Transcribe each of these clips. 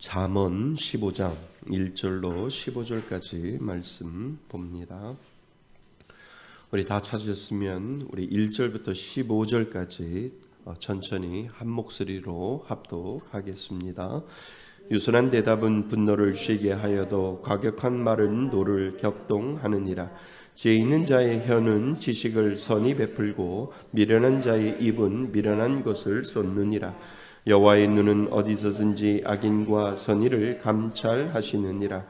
잠언 15장 1절로 15절까지 말씀 봅니다. 우리 다 찾으셨으면 우리 1절부터 15절까지 천천히 한 목소리로 합독하겠습니다. 유순한 대답은 분노를 쉬게 하여도 과격한 말은 노를 격동하느니라. 지혜 있는 자의 혀는 지식을 선히 베풀고 미련한 자의 입은 미련한 것을 쏟느니라. 여호와의 눈은 어디서든지 악인과 선의를 감찰하시느니라.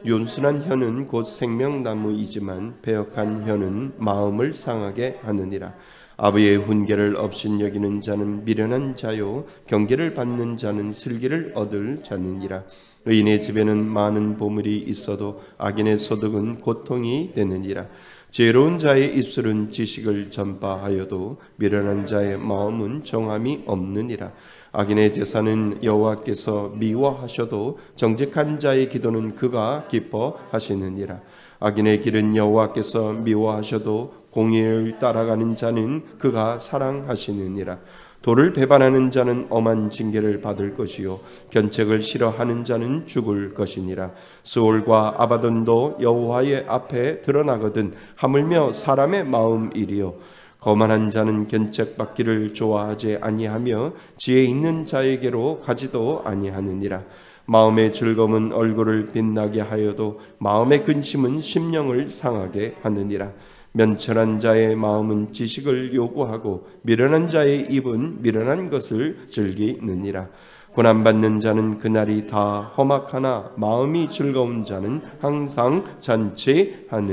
온순한 혀는 곧 생명나무이지만 배역한 혀는 마음을 상하게 하느니라. 아버지의 훈계를 업신 여기는 자는 미련한 자요 경계를 받는 자는 슬기를 얻을 자느니라. 의인의 집에는 많은 보물이 있어도 악인의 소득은 고통이 되느니라. 지혜로운 자의 입술은 지식을 전파하여도 미련한 자의 마음은 정함이 없느니라. 악인의 제사는 여호와께서 미워하셔도 정직한 자의 기도는 그가 기뻐하시느니라. 악인의 길은 여호와께서 미워하셔도 공의를 따라가는 자는 그가 사랑하시느니라. 도를 배반하는 자는 엄한 징계를 받을 것이요 견책을 싫어하는 자는 죽을 것이니라. 스올과 아바돈도 여호와의 앞에 드러나거든 하물며 사람의 마음이리요. 거만한 자는 견책받기를 좋아하지 아니하며 지혜 있는 자에게로 가지도 아니하느니라. 마음의 즐거움은 얼굴을 빛나게 하여도 마음의 근심은 심령을 상하게 하느니라. 면천한 자의 마음은 지식을 요구하고 미련한 자의 입은 미련한 것을 즐기느니라. 고난받는 자는 그날이 다 험악하나 마음이 즐거운 자는 항상 잔치하느니라.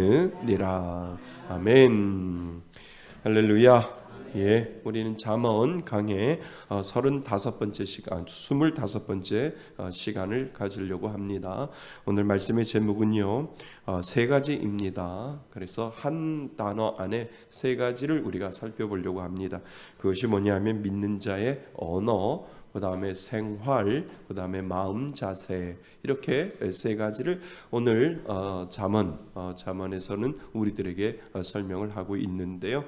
아멘. 할렐루야. 예, 우리는 잠언 강의 35번째 시간, 25번째 시간을 가지려고 합니다. 오늘 말씀의 제목은요, 세 가지입니다. 그래서 한 단어 안에 세 가지를 우리가 살펴보려고 합니다. 그것이 뭐냐면 믿는 자의 언어, 그 다음에 생활, 그 다음에 마음 자세, 이렇게 세 가지를 오늘 잠언에서는 우리들에게 설명을 하고 있는데요.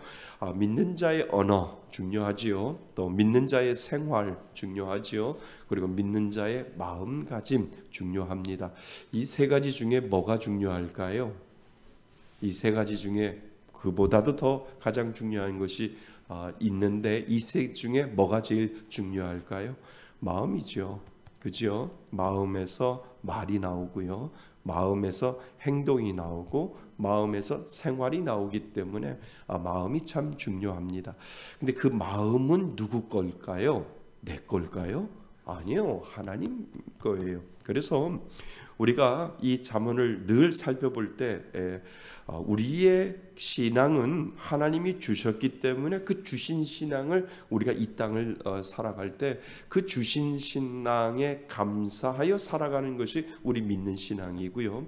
믿는 자의 언어 중요하지요. 또 믿는 자의 생활 중요하지요. 그리고 믿는 자의 마음가짐 중요합니다. 이 세 가지 중에 뭐가 중요할까요? 이 세 가지 중에 그보다도 더 가장 중요한 것이 있는데 이 세 중에 뭐가 제일 중요할까요? 마음이죠. 그죠? 마음에서 말이 나오고요. 마음에서 행동이 나오고 마음에서 생활이 나오기 때문에 마음이 참 중요합니다. 근데 그 마음은 누구 걸까요? 내 걸까요? 아니요. 하나님 거예요. 그래서 우리가 이 잠언을 늘 살펴볼 때 우리의 신앙은 하나님이 주셨기 때문에 그 주신 신앙을 우리가 이 땅을 살아갈 때 그 주신 신앙에 감사하여 살아가는 것이 우리 믿는 신앙이고요.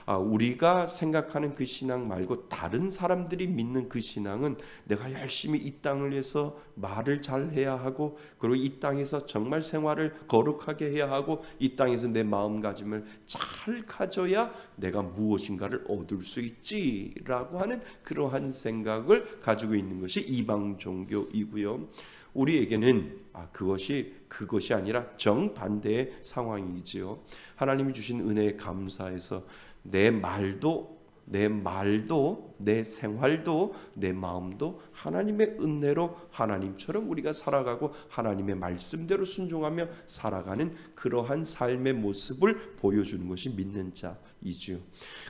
우리가 생각하는 그 신앙 말고 다른 사람들이 믿는 그 신앙은 내가 열심히 이 땅을 위해서 말을 잘 해야 하고 그리고 이 땅에서 정말 생활을 거룩하게 해야 하고 이 땅에서 내 마음가짐을 잘 가져야 내가 무엇인가를 얻을 수 있지라고 하는 그러한 생각을 가지고 있는 것이 이방 종교이고요. 우리에게는 그것이 아니라 정반대의 상황이지요. 하나님이 주신 은혜에 감사해서 내 말도, 내 생활도, 내 마음도 하나님의 은혜로 하나님처럼 우리가 살아가고 하나님의 말씀대로 순종하며 살아가는 그러한 삶의 모습을 보여주는 것이 믿는 자이죠.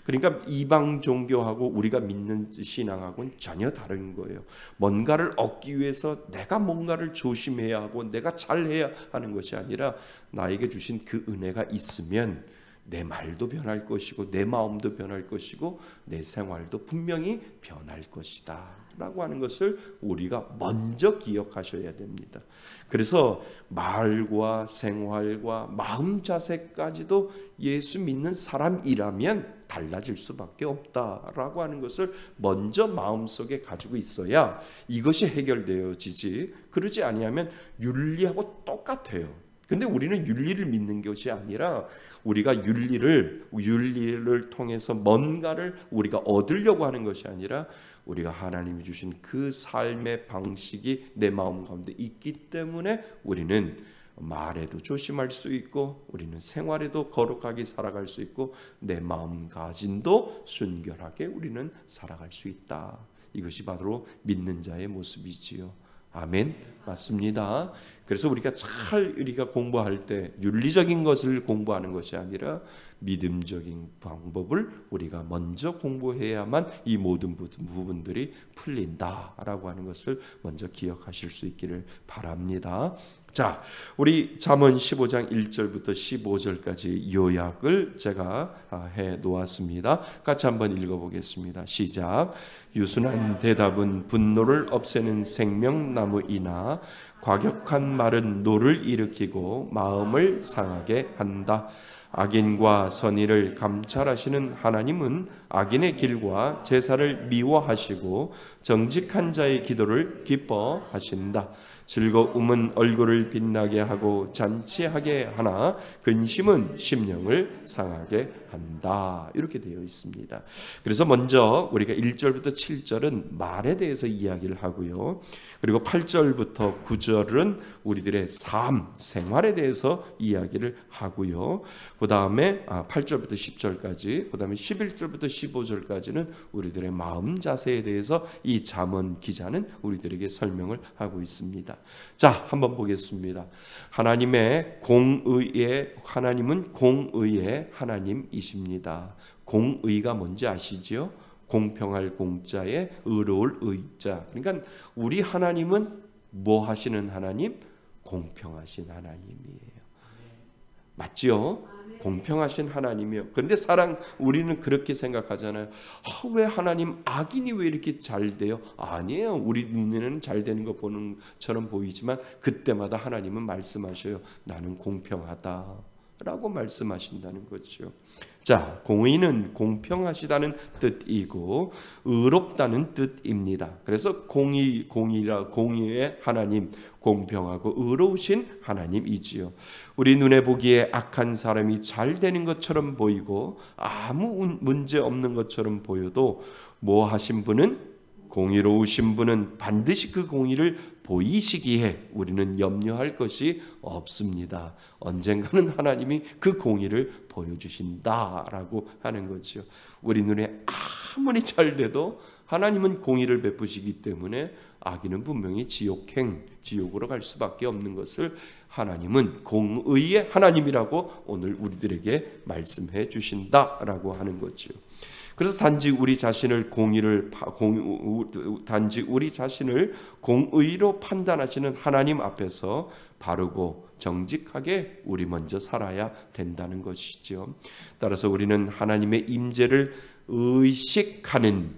그러니까 이방 종교하고 우리가 믿는 신앙하고는 전혀 다른 거예요. 뭔가를 얻기 위해서 내가 뭔가를 조심해야 하고 내가 잘해야 하는 것이 아니라 나에게 주신 그 은혜가 있으면 내 말도 변할 것이고 내 마음도 변할 것이고 내 생활도 분명히 변할 것이다 라고 하는 것을 우리가 먼저 기억하셔야 됩니다. 그래서 말과 생활과 마음 자세까지도 예수 믿는 사람이라면 달라질 수밖에 없다라고 하는 것을 먼저 마음속에 가지고 있어야 이것이 해결되어지지, 그러지 아니하면 윤리하고 똑같아요. 근데 우리는 윤리를 믿는 것이 아니라 우리가 윤리를 통해서 뭔가를 우리가 얻으려고 하는 것이 아니라 우리가 하나님이 주신 그 삶의 방식이 내 마음 가운데 있기 때문에 우리는 말에도 조심할 수 있고 우리는 생활에도 거룩하게 살아갈 수 있고 내 마음가짐도 순결하게 우리는 살아갈 수 있다. 이것이 바로 믿는 자의 모습이지요. 아멘. 맞습니다. 그래서 우리가 공부할 때 윤리적인 것을 공부하는 것이 아니라 믿음적인 방법을 우리가 먼저 공부해야만 이 모든 부분들이 풀린다라고 하는 것을 먼저 기억하실 수 있기를 바랍니다. 자, 우리 잠언 15장 1절부터 15절까지 요약을 제가 해 놓았습니다. 같이 한번 읽어보겠습니다. 시작. 유순한 대답은 분노를 없애는 생명나무이나 과격한 말은 노를 일으키고 마음을 상하게 한다. 악인과 선의를 감찰하시는 하나님은 악인의 길과 제사를 미워하시고 정직한 자의 기도를 기뻐하신다. 즐거움은 얼굴을 빛나게 하고 잔치하게 하나 근심은 심령을 상하게 한다. 이렇게 되어 있습니다. 그래서 먼저 우리가 1절부터 7절은 말에 대해서 이야기를 하고요. 그리고 8절부터 9절은 우리들의 삶, 생활에 대해서 이야기를 하고요. 그 다음에 8절부터 10절까지, 그 다음에 11절부터 15절까지는 우리들의 마음 자세에 대해서 이 잠언 기자는 우리들에게 설명을 하고 있습니다. 자, 한번 보겠습니다. 하나님은 공의의 하나님이십니다. 공의가 뭔지 아시지요? 공평할 공자에 의로울 의자. 그러니까 우리 하나님은 뭐 하시는 하나님? 공평하신 하나님이에요. 맞죠? 공평하신 하나님이요. 그런데 우리는 그렇게 생각하잖아요. 왜 하나님 악인이 왜 이렇게 잘 돼요? 아니에요. 우리 눈에는 잘 되는 거 보는 것처럼 보이지만 그때마다 하나님은 말씀하셔요. 나는 공평하다라고 말씀하신다는 거죠. 자, 공의는 공평하시다는 뜻이고 의롭다는 뜻입니다. 그래서 공의의 하나님, 공평하고 의로우신 하나님이지요. 우리 눈에 보기에 악한 사람이 잘 되는 것처럼 보이고 아무 문제 없는 것처럼 보여도 뭐 하신 분은, 공의로우신 분은 반드시 그 공의를 보이시기에 우리는 염려할 것이 없습니다. 언젠가는 하나님이 그 공의를 보여주신다라고 하는 거죠. 우리 눈에 아무리 잘 돼도 하나님은 공의를 베푸시기 때문에 악인은 분명히 지옥으로 갈 수밖에 없는 것을 하나님은 공의의 하나님이라고 오늘 우리들에게 말씀해 주신다라고 하는 거죠. 그래서 단지 우리 자신을 공의로 판단하시는 하나님 앞에서 바르고 정직하게 우리 먼저 살아야 된다는 것이죠. 따라서 우리는 하나님의 임재를 의식하는,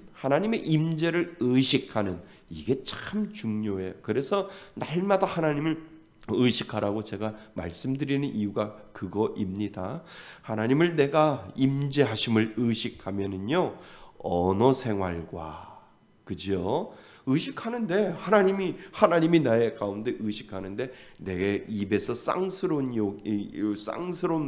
이게 참 중요해요. 그래서 날마다 하나님을 의식하라고 제가 말씀드리는 이유가 그거입니다. 하나님을 내가 임재하심을 의식하면은요, 언어 생활과, 그죠? 의식하는데 하나님이 나의 가운데 의식하는데 내 입에서 쌍스러운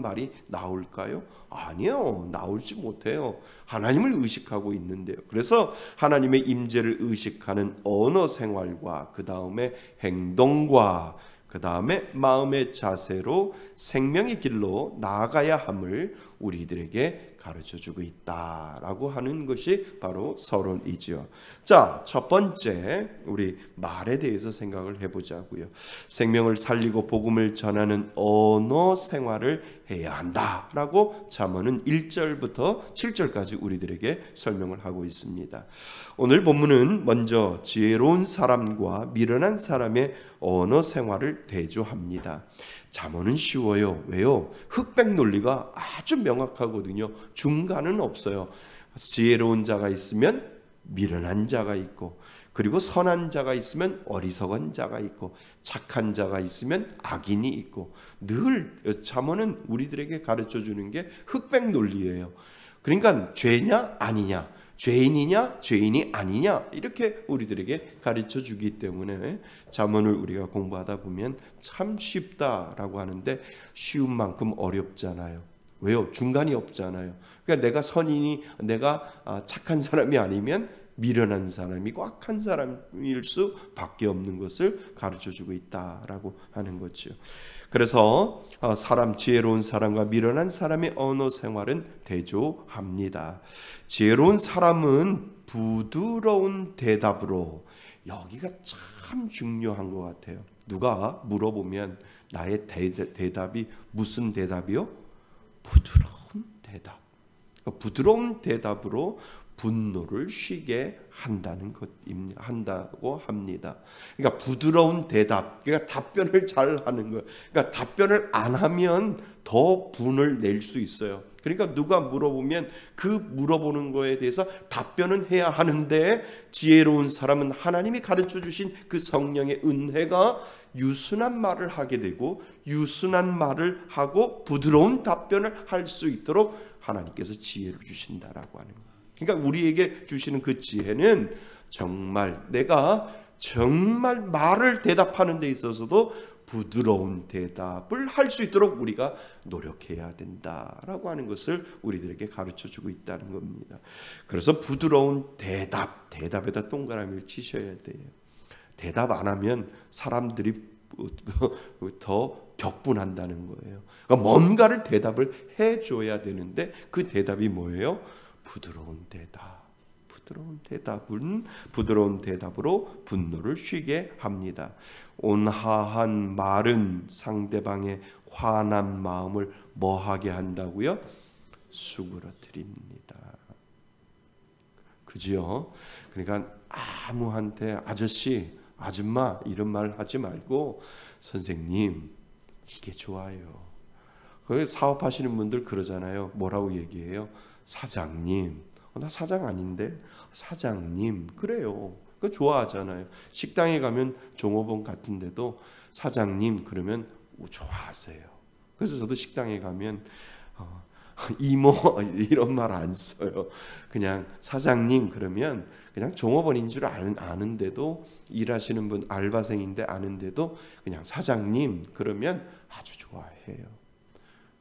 말이 나올까요? 아니요, 나올지 못해요. 하나님을 의식하고 있는데요. 그래서 하나님의 임재를 의식하는 언어 생활과 그 다음에 행동과 그 다음에 마음의 자세로 생명의 길로 나아가야 함을 우리들에게 가르쳐주고 있다라고 하는 것이 바로 서론이죠. 자, 첫 번째 우리 말에 대해서 생각을 해보자고요. 생명을 살리고 복음을 전하는 언어 생활을 해야 한다라고 잠언은 1절부터 7절까지 우리들에게 설명을 하고 있습니다. 오늘 본문은 먼저 지혜로운 사람과 미련한 사람의 언어 생활을 대조합니다. 잠언은 쉬워요. 왜요? 흑백 논리가 아주 명확하거든요. 중간은 없어요. 지혜로운 자가 있으면 미련한 자가 있고, 그리고 선한 자가 있으면 어리석은 자가 있고, 착한 자가 있으면 악인이 있고, 늘 잠언은 우리들에게 가르쳐주는 게 흑백 논리예요. 그러니까 죄냐 아니냐, 죄인이냐 죄인이 아니냐, 이렇게 우리들에게 가르쳐주기 때문에 잠언을 우리가 공부하다 보면 참 쉽다라고 하는데 쉬운 만큼 어렵잖아요. 왜요? 중간이 없잖아요. 그러니까 내가 선인이, 내가 착한 사람이 아니면 미련한 사람이고 악한 사람일 수밖에 없는 것을 가르쳐주고 있다라고 하는 거죠. 그래서 지혜로운 사람과 미련한 사람의 언어 생활은 대조합니다. 지혜로운 사람은 부드러운 대답으로, 여기가 참 중요한 것 같아요. 누가 물어보면 나의 대답이 무슨 대답이요? 부드러운 대답. 그러니까 부드러운 대답으로 분노를 쉬게 한다고 합니다. 그러니까 부드러운 대답, 그러니까 답변을 잘 하는 거예요. 그러니까 답변을 안 하면 더 분을 낼 수 있어요. 그러니까 누가 물어보면 그 물어보는 거에 대해서 답변은 해야 하는데, 지혜로운 사람은 하나님이 가르쳐 주신 그 성령의 은혜가 유순한 말을 하게 되고, 유순한 말을 하고 부드러운 답변을 할 수 있도록 하나님께서 지혜를 주신다라고 하는 거예요. 그러니까 우리에게 주시는 그 지혜는 내가 정말 말을 대답하는 데 있어서도 부드러운 대답을 할 수 있도록 우리가 노력해야 된다라고 하는 것을 우리들에게 가르쳐주고 있다는 겁니다. 그래서 부드러운 대답에다 동그라미를 치셔야 돼요. 대답 안 하면 사람들이 더 격분한다는 거예요. 그러니까 뭔가를 대답을 해줘야 되는데, 그 대답이 뭐예요? 부드러운 대답. 부드러운 대답으로 분노를 쉬게 합니다. 온화한 말은 상대방의 화난 마음을 뭐하게 한다고요? 수그러뜨립니다. 그죠? 그러니까 아무한테 아저씨, 아줌마 이런 말 하지 말고 선생님, 이게 좋아요. 사업하시는 분들 그러잖아요. 뭐라고 얘기해요? 사장님. 나 사장 아닌데? 사장님. 그래요. 그거 좋아하잖아요. 식당에 가면 종업원 같은데도 사장님 그러면 좋아하세요. 그래서 저도 식당에 가면 이모 이런 말 안 써요. 그냥 사장님 그러면 그냥 종업원인 줄 아는데도, 일하시는 분 알바생인데 아는데도 그냥 사장님 그러면 아주 좋아해요.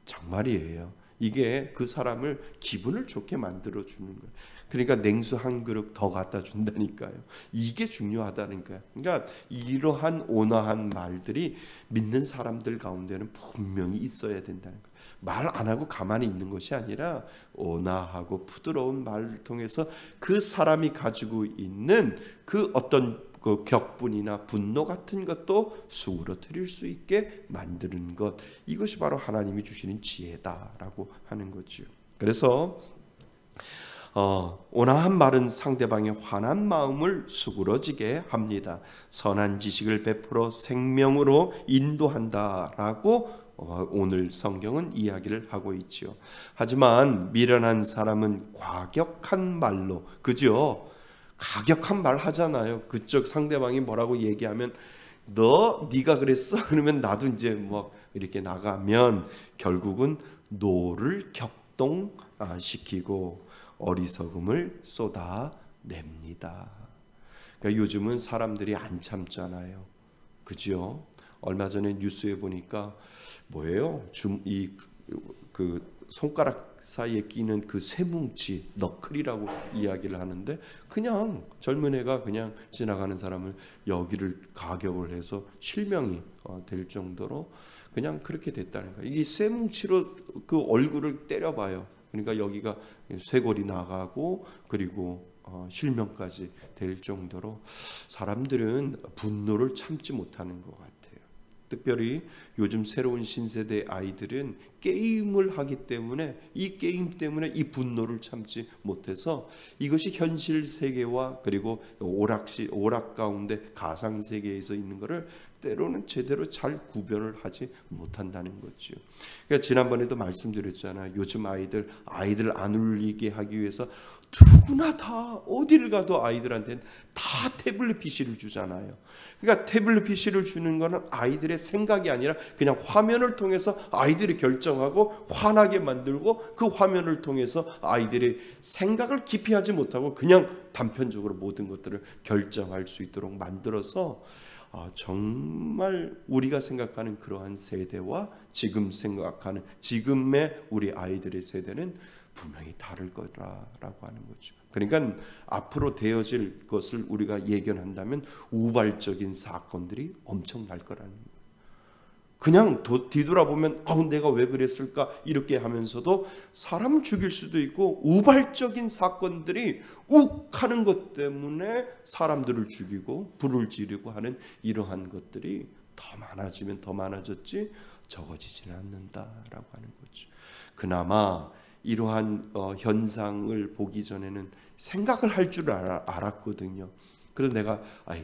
정말이에요. 이게 그 사람을 기분을 좋게 만들어주는 거예요. 그러니까 냉수 한 그릇 더 갖다 준다니까요. 이게 중요하다니까요. 그러니까 이러한 온화한 말들이 믿는 사람들 가운데는 분명히 있어야 된다는 거예요. 말 안 하고 가만히 있는 것이 아니라 온화하고 부드러운 말을 통해서 그 사람이 가지고 있는 그 어떤 그 격분이나 분노 같은 것도 수그러뜨릴 수 있게 만드는 것, 이것이 바로 하나님이 주시는 지혜다라고 하는 거죠. 그래서 온화한 말은 상대방의 화난 마음을 수그러지게 합니다. 선한 지식을 베풀어 생명으로 인도한다라고 오늘 성경은 이야기를 하고 있죠. 하지만 미련한 사람은 과격한 말로, 그죠? 가격한 말 하잖아요. 그쪽 상대방이 뭐라고 얘기하면 네가 그랬어? 그러면 나도 이제 뭐 이렇게 나가면 결국은 노를 격동시키고 어리석음을 쏟아냅니다. 그러니까 요즘은 사람들이 안 참잖아요. 그죠? 얼마 전에 뉴스에 보니까 뭐예요? 그 손가락 사이에 끼는 그 쇠뭉치, 너클이라고 이야기를 하는데, 그냥 젊은 애가 그냥 지나가는 사람을 여기를 가격을 해서 실명이 될 정도로 그냥 그렇게 됐다는 거예요. 이 쇠뭉치로 그 얼굴을 때려봐요. 그러니까 여기가 쇄골이 나가고 그리고 실명까지 될 정도로 사람들은 분노를 참지 못하는 것 같아요. 특별히 요즘 새로운 신세대 아이들은 게임을 하기 때문에, 이 게임 때문에 이 분노를 참지 못해서 이것이 현실 세계와 그리고 오락 가운데 가상 세계에서 있는 것을 때로는 제대로 잘 구별을 하지 못한다는 거죠. 그러니까 지난번에도 말씀드렸잖아요. 요즘 아이들 안 울리게 하기 위해서 누구나 다 어디를 가도 아이들한테는 다 태블릿 PC를 주잖아요. 그러니까 태블릿 PC를 주는 거는 아이들의 생각이 아니라 그냥 화면을 통해서 아이들이 결정하고 화나게 만들고, 그 화면을 통해서 아이들의 생각을 깊이 하지 못하고 그냥 단편적으로 모든 것들을 결정할 수 있도록 만들어서 정말 우리가 생각하는 그러한 세대와 지금 생각하는 지금의 우리 아이들의 세대는 분명히 다를 거라고 하는 거죠. 그러니까 앞으로 되어질 것을 우리가 예견한다면 우발적인 사건들이 엄청날 거라는 거예요. 그냥 뒤돌아보면 내가 왜 그랬을까 이렇게 하면서도 사람 죽일 수도 있고 우발적인 사건들이 욱 하는 것 때문에 사람들을 죽이고 불을 지르고 하는 이러한 것들이 더 많아지면 더 많아졌지 적어지지는 않는다라고 하는 거죠. 그나마 이러한 현상을 보기 전에는 생각을 할 줄 알았거든요. 그래서 내가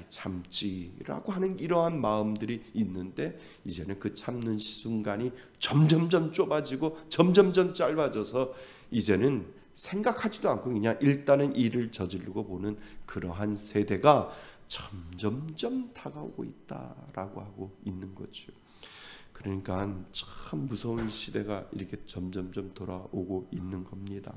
참지라고 하는 이러한 마음들이 있는데 이제는 그 참는 순간이 점점점 좁아지고 점점점 짧아져서 이제는 생각하지도 않고 그냥 일단은 일을 저지르고 보는 그러한 세대가 점점점 다가오고 있다라고 하고 있는 거죠. 그러니까 참 무서운 시대가 이렇게 점점점 돌아오고 있는 겁니다.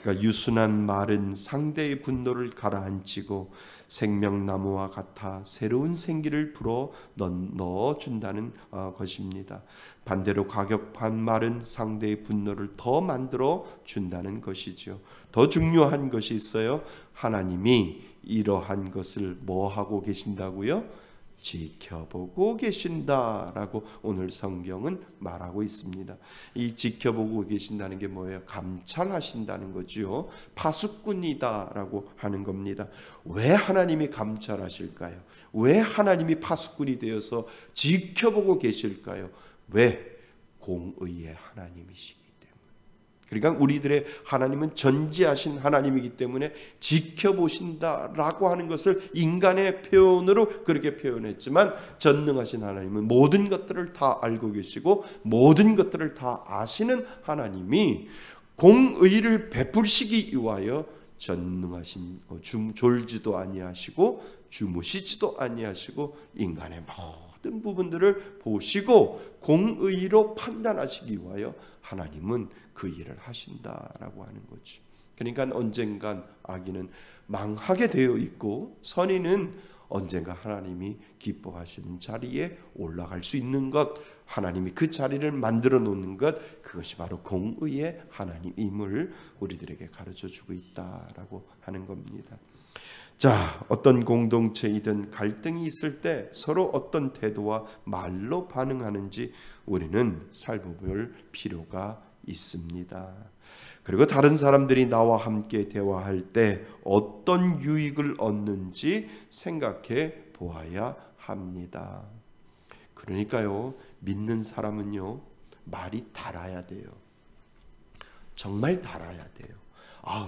그러니까 유순한 말은 상대의 분노를 가라앉히고 생명나무와 같아 새로운 생기를 불어 넣어준다는 것입니다. 반대로 과격한 말은 상대의 분노를 더 만들어 준다는 것이죠. 더 중요한 것이 있어요. 하나님이 이러한 것을 뭐 하고 계신다고요? 지켜보고 계신다라고 오늘 성경은 말하고 있습니다. 이 지켜보고 계신다는 게 뭐예요? 감찰하신다는 거죠. 파수꾼이다라고 하는 겁니다. 왜 하나님이 감찰하실까요? 왜 하나님이 파수꾼이 되어서 지켜보고 계실까요? 왜? 공의의 하나님이시기 그러니까 우리들의 하나님은 전지하신 하나님이기 때문에 지켜보신다라고 하는 것을 인간의 표현으로 그렇게 표현했지만 전능하신 하나님은 모든 것들을 다 알고 계시고 모든 것들을 다 아시는 하나님이 공의를 베풀시기 위하여 전능하신 졸지도 아니하시고 주무시지도 아니하시고 인간의 모든 부분들을 보시고 공의로 판단하시기 위하여 하나님은 그 일을 하신다라고 하는 거죠. 그러니까 언젠간 악인은 망하게 되어 있고 선인은 언젠가 하나님이 기뻐하시는 자리에 올라갈 수 있는 것, 하나님이 그 자리를 만들어 놓는 것, 그것이 바로 공의의 하나님임을 우리들에게 가르쳐 주고 있다라고 하는 겁니다. 자, 어떤 공동체이든 갈등이 있을 때 서로 어떤 태도와 말로 반응하는지 우리는 살펴볼 필요가 있습니다. 그리고 다른 사람들이 나와 함께 대화할 때 어떤 유익을 얻는지 생각해 보아야 합니다. 그러니까요, 믿는 사람은요, 말이 달아야 돼요. 정말 달아야 돼요.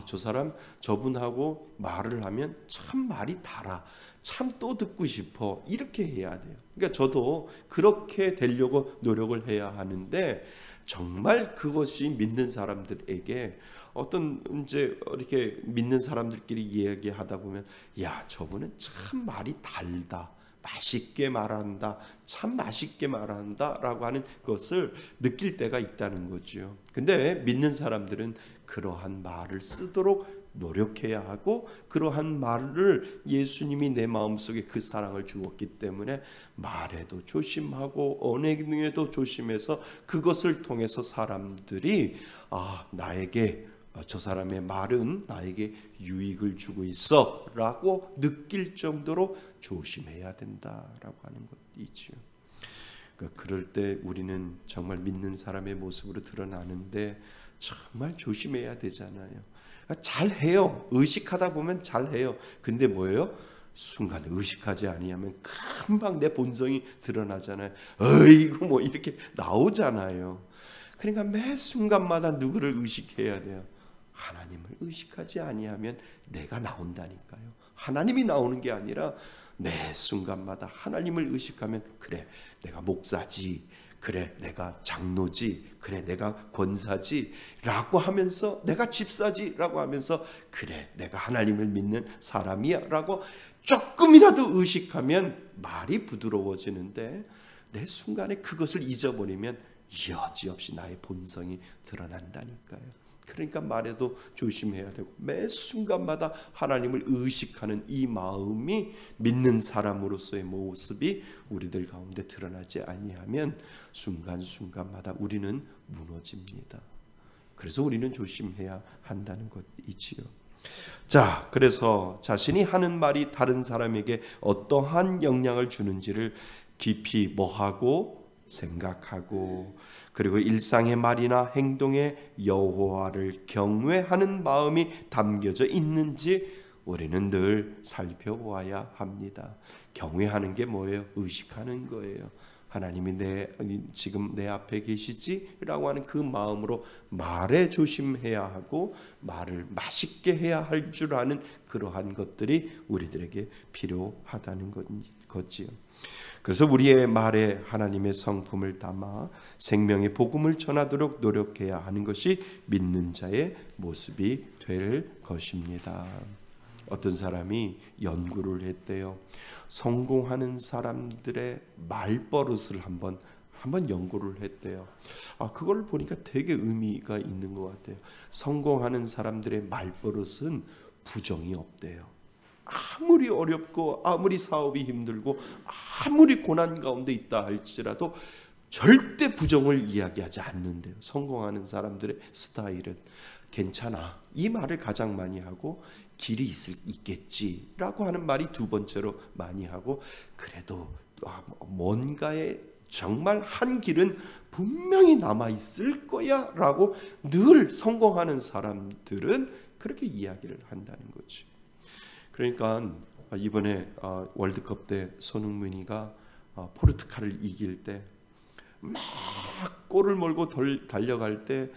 저 사람 저분하고 말을 하면 참 말이 달아. 참 또 듣고 싶어. 이렇게 해야 돼요. 그러니까 저도 그렇게 되려고 노력을 해야 하는데 정말 그것이 믿는 사람들에게 어떤 이제 이렇게 믿는 사람들끼리 이야기하다 보면 야, 저분은 참 말이 달다. 맛있게 말한다. 참 맛있게 말한다라고 하는 것을 느낄 때가 있다는 거죠. 근데 믿는 사람들은 그러한 말을 쓰도록 노력해야 하고 그러한 말을 예수님이 내 마음속에 그 사랑을 주었기 때문에 말에도 조심하고 언행에도 조심해서 그것을 통해서 사람들이 나에게 저 사람의 말은 나에게 유익을 주고 있어 라고 느낄 정도로 조심해야 된다라고 하는 것이죠. 그러니까 그럴 때 우리는 정말 믿는 사람의 모습으로 드러나는데 정말 조심해야 되잖아요. 잘해요. 의식하다 보면 잘해요. 근데 뭐예요? 순간 의식하지 아니하면 금방 내 본성이 드러나잖아요. 어이구 뭐 이렇게 나오잖아요. 그러니까 매 순간마다 누구를 의식해야 돼요? 하나님을 의식하지 아니하면 내가 나온다니까요. 하나님이 나오는 게 아니라 매 순간마다 하나님을 의식하면 그래 내가 목사지, 그래 내가 장로지, 그래 내가 권사지 라고 하면서 내가 집사지 라고 하면서 그래 내가 하나님을 믿는 사람이야 라고 조금이라도 의식하면 말이 부드러워지는데 내 순간에 그것을 잊어버리면 여지없이 나의 본성이 드러난다니까요. 그러니까 말에도 조심해야 되고 매 순간마다 하나님을 의식하는 이 마음이 믿는 사람으로서의 모습이 우리들 가운데 드러나지 아니하면 순간순간마다 우리는 무너집니다. 그래서 우리는 조심해야 한다는 것이지요. 자, 그래서 자신이 하는 말이 다른 사람에게 어떠한 영향을 주는지를 깊이 뭐하고 생각하고, 그리고 일상의 말이나 행동에 여호와를 경외하는 마음이 담겨져 있는지 우리는 늘 살펴보아야 합니다. 경외하는 게 뭐예요? 의식하는 거예요. 하나님이 지금 내 앞에 계시지? 라고 하는 그 마음으로 말에 조심해야 하고 말을 맛있게 해야 할 줄 아는 그러한 것들이 우리들에게 필요하다는 거지요. 그래서 우리의 말에 하나님의 성품을 담아 생명의 복음을 전하도록 노력해야 하는 것이 믿는 자의 모습이 될 것입니다. 어떤 사람이 연구를 했대요. 성공하는 사람들의 말버릇을 한번 연구를 했대요. 그걸 보니까 되게 의미가 있는 것 같아요. 성공하는 사람들의 말버릇은 부정이 없대요. 아무리 어렵고 아무리 사업이 힘들고 아무리 고난 가운데 있다 할지라도 절대 부정을 이야기하지 않는데요. 성공하는 사람들의 스타일은 괜찮아, 이 말을 가장 많이 하고 길이 있겠지라고 하는 말이 두 번째로 많이 하고, 그래도 뭔가에 정말 한 길은 분명히 남아있을 거야 라고 늘 성공하는 사람들은 그렇게 이야기를 한다는 거죠. 그러니까 이번에 월드컵 때 손흥민이가 포르투갈을 이길 때 막 골을 몰고 달려갈 때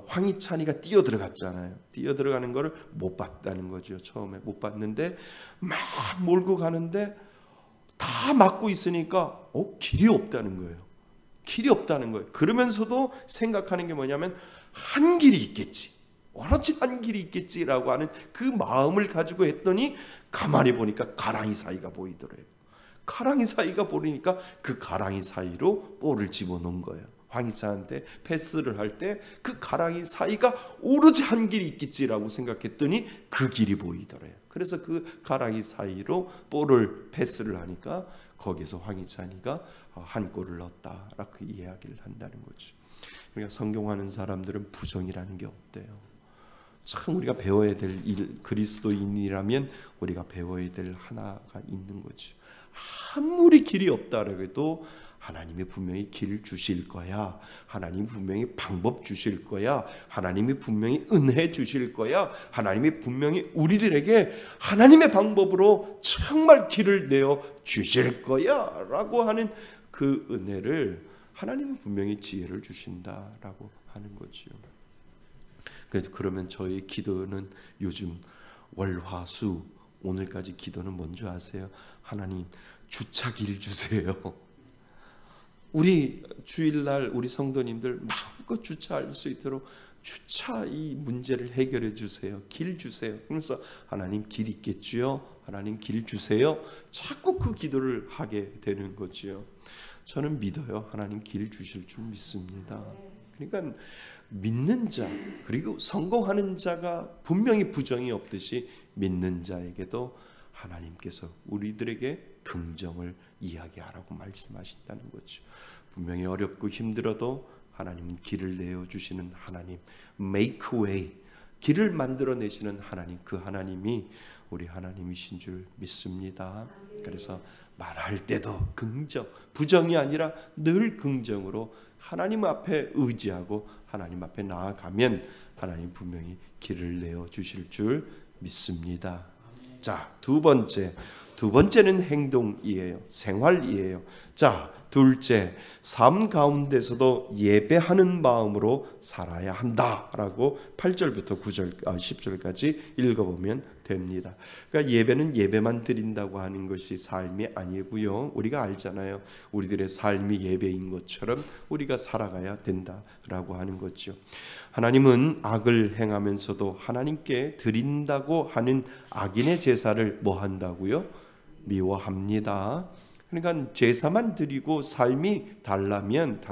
황희찬이가 뛰어 들어갔잖아요. 뛰어 들어가는 거를 못 봤다는 거죠. 처음에 못 봤는데 막 몰고 가는데 다 막고 있으니까 길이 없다는 거예요. 길이 없다는 거예요. 그러면서도 생각하는 게 뭐냐면 한 길이 있겠지. 오로지 한 길이 있겠지라고 하는 그 마음을 가지고 했더니 가만히 보니까 가랑이 사이가 보이더래요. 가랑이 사이가 보이니까 그 가랑이 사이로 볼을 집어넣은 거예요. 황희찬한테 패스를 할 때 그 가랑이 사이가 오로지 한 길이 있겠지라고 생각했더니 그 길이 보이더래요. 그래서 그 가랑이 사이로 볼을 패스를 하니까 거기서 황희찬이가 한 골을 넣었다라고 이야기를 한다는 거죠. 그러니까 성공하는 사람들은 부정이라는 게 없대요. 참 우리가 배워야 될 그리스도인이라면 우리가 배워야 될 하나가 있는 거죠. 아무리 길이 없다라고 해도 하나님이 분명히 길 주실 거야. 하나님이 분명히 방법 주실 거야. 하나님이 분명히 은혜 주실 거야. 하나님이 분명히 우리들에게 하나님의 방법으로 정말 길을 내어 주실 거야 라고 하는 그 은혜를 하나님은 분명히 지혜를 주신다라고 하는 거지요. 그러면 저희 기도는 요즘 월화수 오늘까지 기도는 뭔지 아세요? 하나님 주차길 주세요. 우리 주일날 우리 성도님들 마음껏 주차할 수 있도록 주차 이 문제를 해결해 주세요. 길 주세요. 그래서 하나님 길 있겠지요? 하나님 길 주세요. 자꾸 그 기도를 하게 되는 거지요. 저는 믿어요. 하나님 길 주실 줄 믿습니다. 그러니까 믿는 자 그리고 성공하는 자가 분명히 부정이 없듯이 믿는 자에게도 하나님께서 우리들에게 긍정을 이야기하라고 말씀하신다는 거죠. 분명히 어렵고 힘들어도 하나님은 길을 내어주시는 하나님, make way, 길을 만들어내시는 하나님, 그 하나님이 우리 하나님이신 줄 믿습니다. 그래서 말할 때도 긍정, 부정이 아니라 늘 긍정으로 하나님 앞에 의지하고 하나님 앞에 나아가면 하나님 분명히 길을 내어주실 줄 믿습니다. 자, 두 번째는 행동이에요. 생활이에요. 자, 둘째, 삶 가운데서도 예배하는 마음으로 살아야 한다라고 8절부터 10절까지 읽어보면 됩니다. 그러니까 예배는 예배만 드린다고 하는 것이 삶이 아니고요. 우리가 알잖아요. 우리들의 삶이 예배인 것처럼 우리가 살아가야 된다라고 하는 거죠. 하나님은 악을 행하면서도 하나님께 드린다고 하는 악인의 제사를 뭐 한다고요? 미워합니다. 그러니까 제사만 드리고 삶이 다르면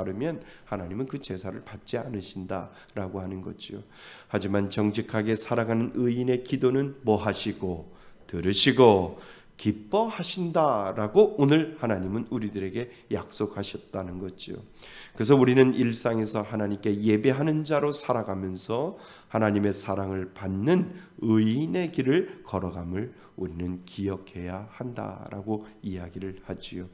하나님은 그 제사를 받지 않으신다라고 하는 거죠. 하지만 정직하게 살아가는 의인의 기도는 뭐 하시고 들으시고 기뻐하신다라고 오늘 하나님은 우리들에게 약속하셨다는 거죠. 그래서 우리는 일상에서 하나님께 예배하는 자로 살아가면서 하나님의 사랑을 받는 의인의 길을 걸어감을 우리는 기억해야 한다라고 이야기를 하지요.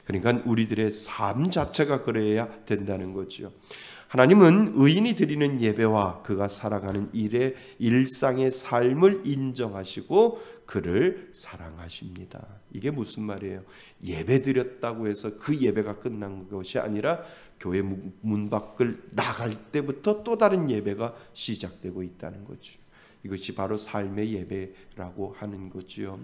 그러니까 우리들의 삶 자체가 그래야 된다는 거죠. 하나님은 의인이 드리는 예배와 그가 살아가는 일상의 삶을 인정하시고 그를 사랑하십니다. 이게 무슨 말이에요? 예배 드렸다고 해서 그 예배가 끝난 것이 아니라 교회 문 밖을 나갈 때부터 또 다른 예배가 시작되고 있다는 거죠. 이것이 바로 삶의 예배라고 하는 거지요.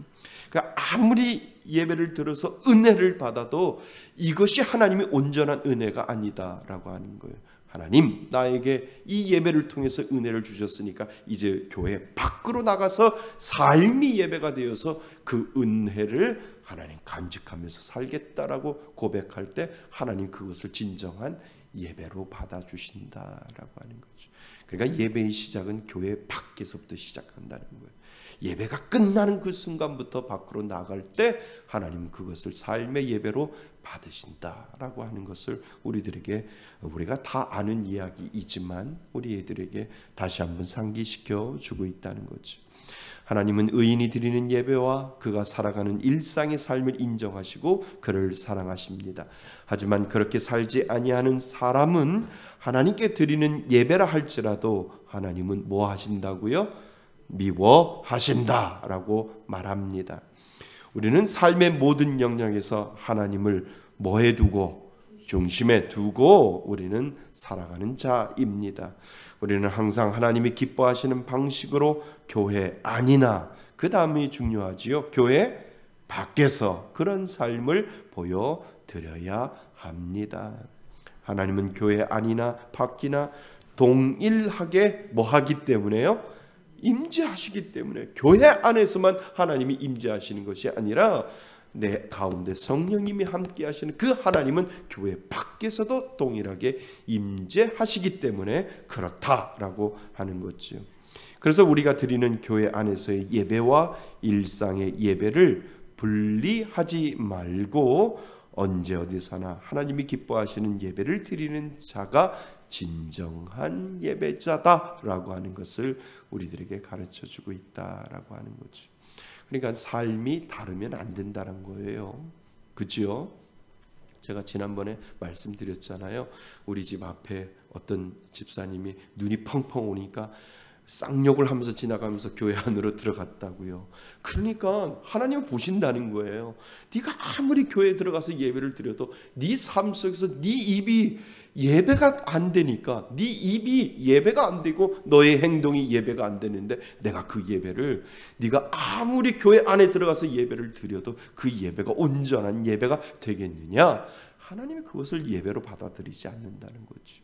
그러니까 아무리 예배를 들어서 은혜를 받아도 이것이 하나님의 온전한 은혜가 아니다라고 하는 거예요. 하나님, 나에게 이 예배를 통해서 은혜를 주셨으니까 이제 교회 밖으로 나가서 삶이 예배가 되어서 그 은혜를 하나님 간직하면서 살겠다라고 고백할 때 하나님 그것을 진정한 예배로 받아주신다라고 하는 거죠. 그러니까 예배의 시작은 교회 밖에서부터 시작한다는 거예요. 예배가 끝나는 그 순간부터 밖으로 나갈 때 하나님은 그것을 삶의 예배로 받으신다라고 하는 것을 우리가 다 아는 이야기이지만 우리 애들에게 다시 한번 상기시켜 주고 있다는 거죠. 하나님은 의인이 드리는 예배와 그가 살아가는 일상의 삶을 인정하시고 그를 사랑하십니다. 하지만 그렇게 살지 아니하는 사람은 하나님께 드리는 예배라 할지라도 하나님은 뭐 하신다고요? 미워하신다라고 말합니다. 우리는 삶의 모든 영역에서 하나님을 뭐에 두고 중심에 두고 우리는 살아가는 자입니다. 우리는 항상 하나님이 기뻐하시는 방식으로 교회 안이나 그 다음이 중요하지요. 교회 밖에서 그런 삶을 보여드려야 합니다. 하나님은 교회 안이나 밖이나 동일하게 뭐 하기 때문에요? 임재하시기 때문에 교회 안에서만 하나님이 임재하시는 것이 아니라 내 가운데 성령님이 함께 하시는 그 하나님은 교회 밖에서도 동일하게 임재하시기 때문에 그렇다라고 하는 거죠. 그래서 우리가 드리는 교회 안에서의 예배와 일상의 예배를 분리하지 말고 언제 어디서나 하나님이 기뻐하시는 예배를 드리는 자가 진정한 예배자다라고 하는 것을 우리들에게 가르쳐주고 있다라고 하는 거죠. 그러니까 삶이 다르면 안 된다는 거예요. 그죠? 제가 지난번에 말씀드렸잖아요. 우리 집 앞에 어떤 집사님이 눈이 펑펑 오니까 쌍욕을 하면서 지나가면서 교회 안으로 들어갔다고요. 그러니까 하나님은 보신다는 거예요. 네가 아무리 교회에 들어가서 예배를 드려도 네 삶 속에서 네 입이 예배가 안 되니까 네 입이 예배가 안 되고 너의 행동이 예배가 안 되는데 내가 그 예배를 네가 아무리 교회 안에 들어가서 예배를 드려도 그 예배가 온전한 예배가 되겠느냐? 하나님이 그것을 예배로 받아들이지 않는다는 거죠.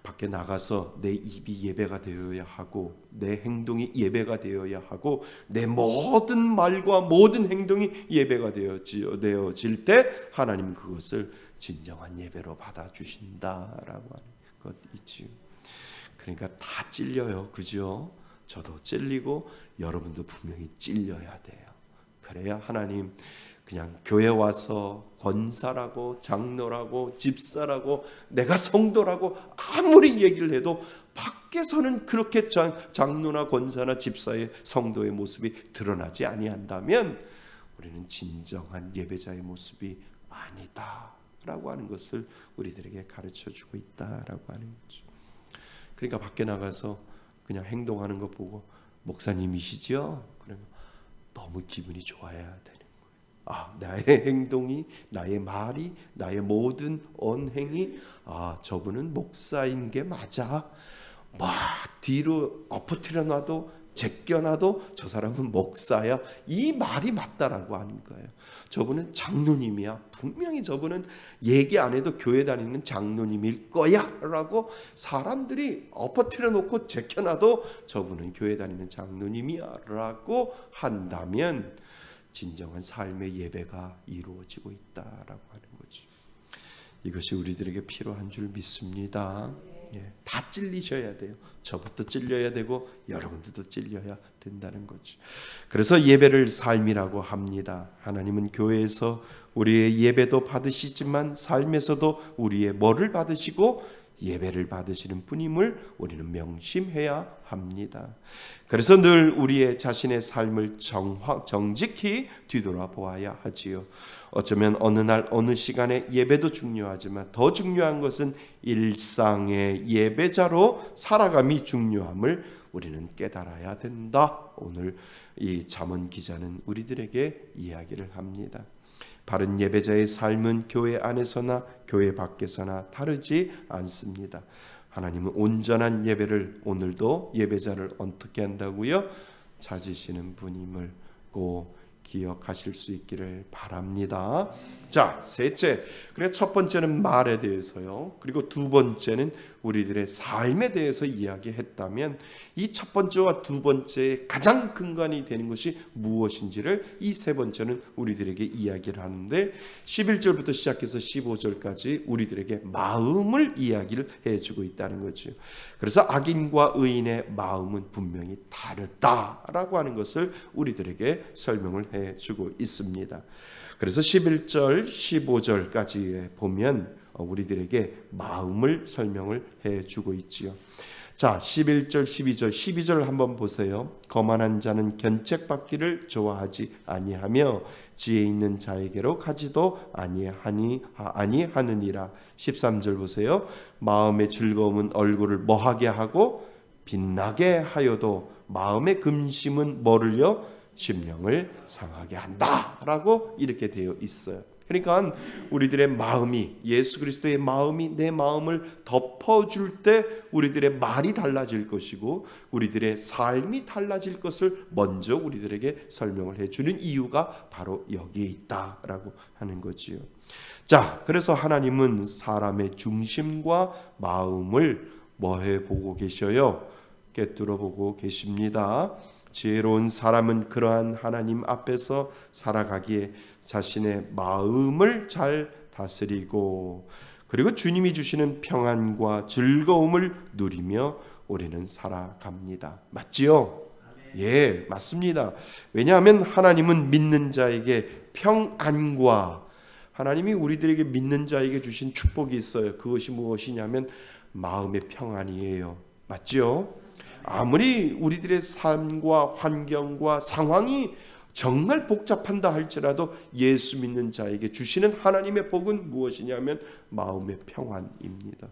밖에 나가서 내 입이 예배가 되어야 하고 내 행동이 예배가 되어야 하고 내 모든 말과 모든 행동이 예배가 되어질 때 하나님은 그것을 진정한 예배로 받아주신다라고 하는 것이지요. 그러니까 다 찔려요. 그죠? 저도 찔리고 여러분도 분명히 찔려야 돼요. 그래야 하나님 그냥 교회 와서 권사라고 장로라고 집사라고 내가 성도라고 아무리 얘기를 해도 밖에서는 그렇게 장로나 권사나 집사의 성도의 모습이 드러나지 아니한다면 우리는 진정한 예배자의 모습이 아니다라고 하는 것을 우리들에게 가르쳐주고 있다라고 하는 거죠. 그러니까 밖에 나가서 그냥 행동하는 거 보고 목사님이시죠? 그러면 너무 기분이 좋아야 되는 나의 행동이, 나의 말이, 나의 모든 언행이 저분은 목사인 게 맞아. 막 뒤로 엎어뜨려 놔도 제껴놔도 저 사람은 목사야. 이 말이 맞다라고 하는 거예요. 저분은 장로님이야. 분명히 저분은 얘기 안 해도 교회 다니는 장로님일 거야 라고 사람들이 엎어뜨려 놓고 제껴놔도 저분은 교회 다니는 장로님이야 라고 한다면 진정한 삶의 예배가 이루어지고 있다라고 하는 거죠. 이것이 우리들에게 필요한 줄 믿습니다. 예, 다 찔리셔야 돼요. 저부터 찔려야 되고 여러분들도 찔려야 된다는 거죠. 그래서 예배를 삶이라고 합니다. 하나님은 교회에서 우리의 예배도 받으시지만 삶에서도 우리의 뭐를 받으시고 예배를 받으시는 분임을 우리는 명심해야 합니다. 그래서 늘 우리의 자신의 삶을 정직히 뒤돌아보아야 하지요. 어쩌면 어느 날 어느 시간에 예배도 중요하지만 더 중요한 것은 일상의 예배자로 살아감이 중요함을 우리는 깨달아야 된다. 오늘 이 잠언 기자는 우리들에게 이야기를 합니다. 바른 예배자의 삶은 교회 안에서나 교회 밖에서나 다르지 않습니다. 하나님은 온전한 예배를 오늘도 예배자를 어떻게 한다고요? 찾으시는 분임을 꼭 기억하실 수 있기를 바랍니다. 자, 셋째. 그래 첫 번째는 말에 대해서요. 그리고 두 번째는 우리들의 삶에 대해서 이야기했다면 이 첫 번째와 두 번째의 가장 근간이 되는 것이 무엇인지를 이 세 번째는 우리들에게 이야기를 하는데 11절부터 시작해서 15절까지 우리들에게 마음을 이야기를 해주고 있다는 거죠. 그래서 악인과 의인의 마음은 분명히 다르다라고 하는 것을 우리들에게 설명을 해주고 있습니다. 그래서 11절, 15절까지 보면 우리들에게 마음을 설명을 해주고 있지요. 자, 11절, 12절, 12절 한번 보세요. 거만한 자는 견책받기를 좋아하지 아니하며 지혜 있는 자에게로 가지도 아니하느니라. 13절 보세요. 마음의 즐거움은 얼굴을 뭐하게 하고 빛나게 하여도 마음의 금심은 뭐를요? 심령을 상하게 한다라고 이렇게 되어 있어요. 그러니까 우리들의 마음이 예수 그리스도의 마음이 내 마음을 덮어줄 때 우리들의 말이 달라질 것이고 우리들의 삶이 달라질 것을 먼저 우리들에게 설명을 해주는 이유가 바로 여기에 있다라고 하는 거지요. 자, 그래서 하나님은 사람의 중심과 마음을 뭐해 보고 계셔요? 꿰뚫어 보고 계십니다. 지혜로운 사람은 그러한 하나님 앞에서 살아가기에 자신의 마음을 잘 다스리고 그리고 주님이 주시는 평안과 즐거움을 누리며 우리는 살아갑니다. 맞지요? 예, 맞습니다. 왜냐하면 하나님은 믿는 자에게 평안과 하나님이 우리들에게 믿는 자에게 주신 축복이 있어요. 그것이 무엇이냐면 마음의 평안이에요. 맞지요? 아무리 우리들의 삶과 환경과 상황이 정말 복잡한다 할지라도 예수 믿는 자에게 주시는 하나님의 복은 무엇이냐면 마음의 평안입니다.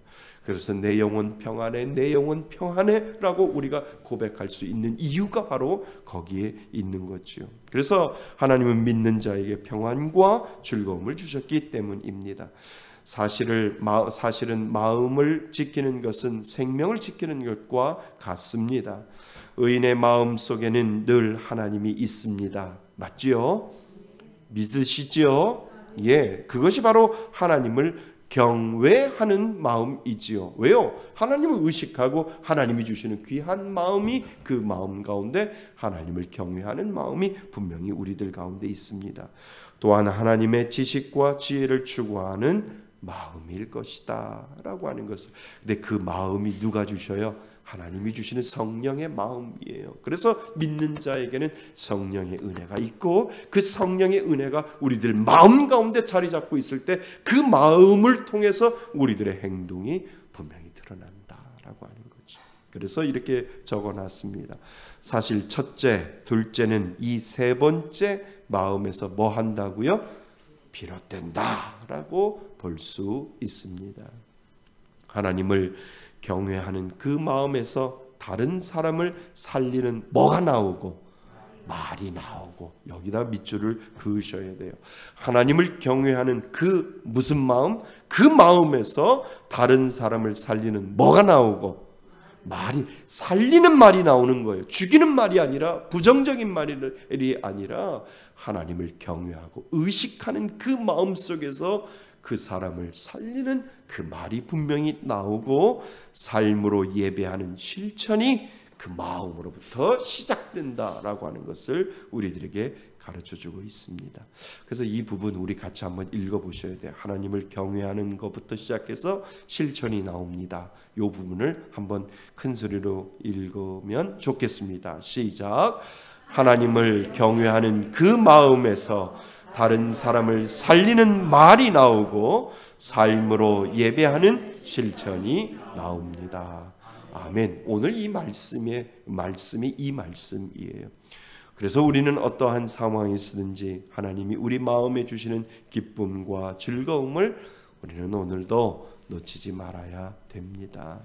그래서 내 영혼 평안해, 내 영혼 평안해 라고 우리가 고백할 수 있는 이유가 바로 거기에 있는 거죠. 그래서 하나님은 믿는 자에게 평안과 즐거움을 주셨기 때문입니다. 사실은 마음을 지키는 것은 생명을 지키는 것과 같습니다. 의인의 마음 속에는 늘 하나님이 있습니다. 맞지요? 믿으시지요? 예, 그것이 바로 하나님을 경외하는 마음이지요. 왜요? 하나님을 의식하고 하나님이 주시는 귀한 마음이 그 마음 가운데 하나님을 경외하는 마음이 분명히 우리들 가운데 있습니다. 또한 하나님의 지식과 지혜를 추구하는 마음일 것이다 라고 하는 것을. 근데 그 마음이 누가 주셔요? 하나님이 주시는 성령의 마음이에요. 그래서 믿는 자에게는 성령의 은혜가 있고 그 성령의 은혜가 우리들 마음 가운데 자리 잡고 있을 때 그 마음을 통해서 우리들의 행동이 분명히 드러난다라고 하는 거죠. 그래서 이렇게 적어놨습니다. 사실 첫째, 둘째는 이 세 번째 마음에서 뭐 한다고요? 비롯된다라고 볼 수 있습니다. 하나님을 경외하는 그 마음에서 다른 사람을 살리는 뭐가 나오고 말이 나오고 여기다 밑줄을 그으셔야 돼요. 하나님을 경외하는 그 무슨 마음? 그 마음에서 다른 사람을 살리는 뭐가 나오고 말이 살리는 말이 나오는 거예요. 죽이는 말이 아니라 부정적인 말이 아니라 하나님을 경외하고 의식하는 그 마음 속에서 그 사람을 살리는 그 말이 분명히 나오고 삶으로 예배하는 실천이 그 마음으로부터 시작된다라고 하는 것을 우리들에게 가르쳐주고 있습니다. 그래서 이 부분 우리 같이 한번 읽어보셔야 돼요. 하나님을 경외하는 것부터 시작해서 실천이 나옵니다. 이 부분을 한번 큰 소리로 읽으면 좋겠습니다. 시작. 하나님을 경외하는 그 마음에서 다른 사람을 살리는 말이 나오고 삶으로 예배하는 실천이 나옵니다. 아멘. 오늘 이 말씀이 이 말씀이에요. 그래서 우리는 어떠한 상황이든지 하나님이 우리 마음에 주시는 기쁨과 즐거움을 우리는 오늘도 놓치지 말아야 됩니다.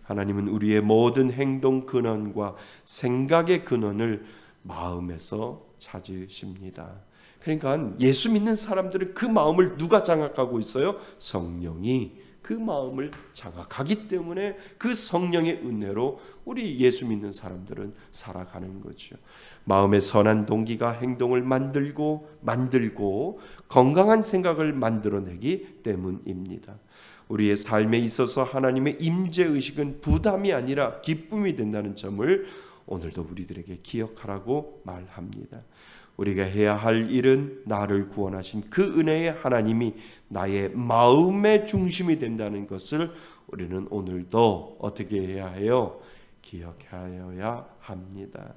하나님은 우리의 모든 행동 근원과 생각의 근원을 마음에서 찾으십니다. 그러니까 예수 믿는 사람들은 그 마음을 누가 장악하고 있어요? 성령이 그 마음을 장악하기 때문에 그 성령의 은혜로 우리 예수 믿는 사람들은 살아가는 거죠. 마음의 선한 동기가 행동을 만들고 건강한 생각을 만들어내기 때문입니다. 우리의 삶에 있어서 하나님의 임재의식은 부담이 아니라 기쁨이 된다는 점을 오늘도 우리들에게 기억하라고 말합니다. 우리가 해야 할 일은 나를 구원하신 그 은혜의 하나님이 나의 마음의 중심이 된다는 것을 우리는 오늘도 어떻게 해야 해요? 기억하여야 합니다.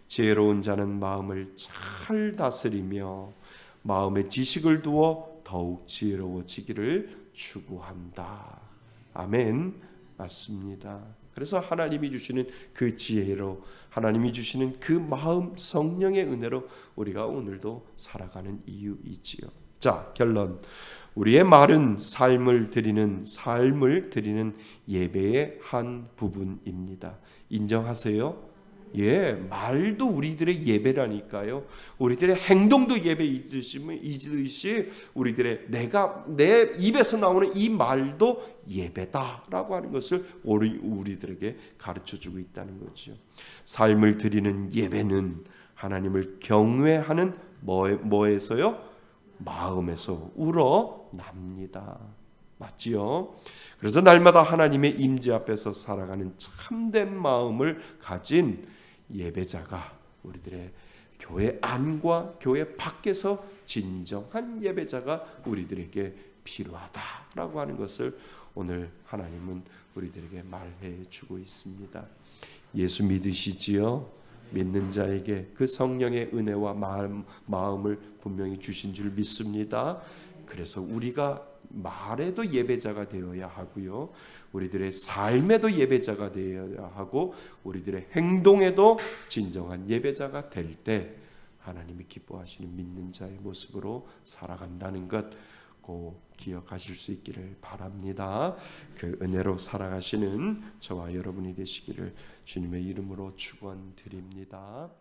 지혜로운 자는 마음을 잘 다스리며 마음에 지식을 두어 더욱 지혜로워지기를 추구한다. 아멘. 맞습니다. 그래서 하나님이 주시는 그 지혜로 하나님이 주시는 그 마음 성령의 은혜로 우리가 오늘도 살아가는 이유이지요. 자, 결론. 우리의 말은 삶을 드리는 예배의 한 부분입니다. 인정하세요? 예, 말도 우리들의 예배라니까요. 우리들의 행동도 예배이듯이 우리들의 내 입에서 나오는 이 말도 예배다라고 하는 것을 우리들에게 가르쳐주고 있다는 거죠. 삶을 드리는 예배는 하나님을 경외하는 뭐에서요? 마음에서 우러납니다. 맞지요? 그래서 날마다 하나님의 임재 앞에서 살아가는 참된 마음을 가진 예배자가 우리들의 교회 안과 교회 밖에서 진정한 예배자가 우리들에게 필요하다라고 하는 것을 오늘 하나님은 우리들에게 말해 주고 있습니다. 예수 믿으시지요? 믿는 자에게 그 성령의 은혜와 마음을 분명히 주신 줄 믿습니다. 그래서 우리가 말에도 예배자가 되어야 하고요. 우리들의 삶에도 예배자가 되어야 하고 우리들의 행동에도 진정한 예배자가 될 때 하나님이 기뻐하시는 믿는 자의 모습으로 살아간다는 것 꼭 기억하실 수 있기를 바랍니다. 그 은혜로 살아가시는 저와 여러분이 되시기를 주님의 이름으로 축원드립니다.